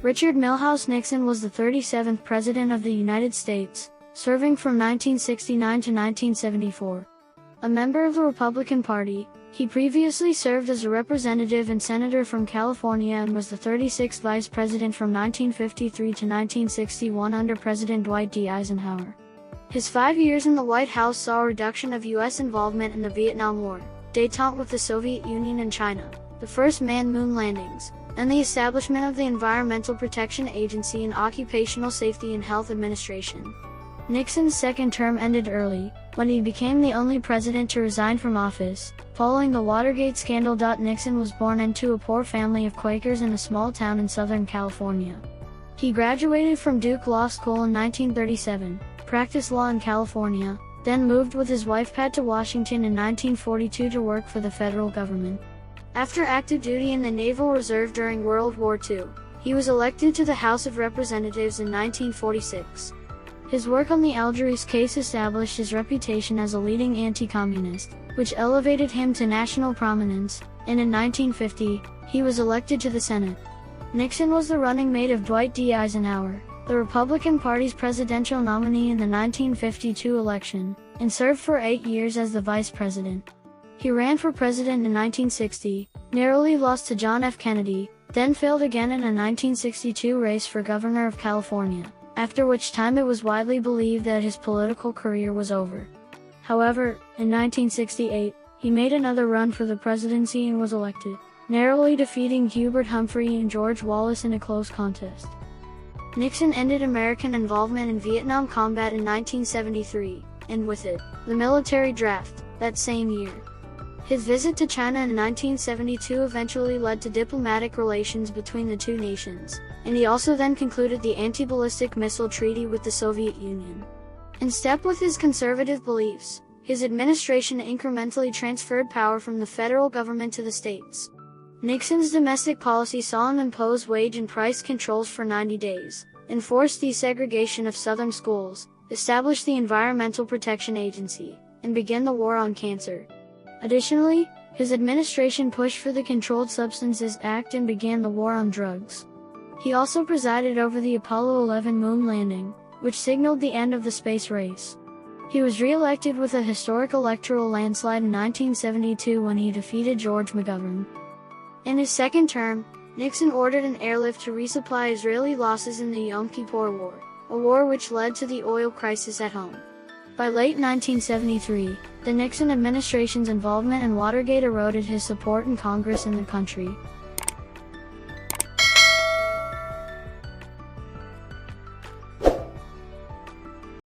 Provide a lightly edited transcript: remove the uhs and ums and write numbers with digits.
Richard Milhous Nixon was the 37th President of the United States, serving from 1969 to 1974. A member of the Republican Party, he previously served as a representative and senator from California and was the 36th Vice President from 1953 to 1961 under President Dwight D. Eisenhower. His 5 years in the White House saw a reduction of U.S. involvement in the Vietnam War, détente with the Soviet Union and China, the first manned moon landings, and the establishment of the Environmental Protection Agency and Occupational Safety and Health Administration. Nixon's second term ended early, when he became the only president to resign from office, following the Watergate scandal. Nixon was born into a poor family of Quakers in a small town in Southern California. He graduated from Duke Law School in 1937, practiced law in California, then moved with his wife Pat to Washington in 1942 to work for the federal government. After active duty in the Naval Reserve during World War II, he was elected to the House of Representatives in 1946. His work on the Algiers case established his reputation as a leading anti-communist, which elevated him to national prominence, and in 1950, he was elected to the Senate. Nixon was the running mate of Dwight D. Eisenhower, the Republican Party's presidential nominee in the 1952 election, and served for 8 years as the vice president. He ran for president in 1960, narrowly lost to John F. Kennedy, then failed again in a 1962 race for governor of California, after which time it was widely believed that his political career was over. However, in 1968, he made another run for the presidency and was elected, narrowly defeating Hubert Humphrey and George Wallace in a close contest. Nixon ended American involvement in Vietnam combat in 1973, and with it, the military draft, that same year. His visit to China in 1972 eventually led to diplomatic relations between the two nations, and he also then concluded the anti-ballistic missile treaty with the Soviet Union. In step with his conservative beliefs, his administration incrementally transferred power from the federal government to the states. Nixon's domestic policy saw him impose wage and price controls for 90 days, enforce desegregation of Southern schools, establish the Environmental Protection Agency, and begin the war on cancer. Additionally, his administration pushed for the Controlled Substances Act and began the war on drugs. He also presided over the Apollo 11 moon landing, which signaled the end of the space race. He was re-elected with a historic electoral landslide in 1972 when he defeated George McGovern. In his second term, Nixon ordered an airlift to resupply Israeli losses in the Yom Kippur War, a war which led to the oil crisis at home. By late 1973, the Nixon administration's involvement in Watergate eroded his support in Congress and the country,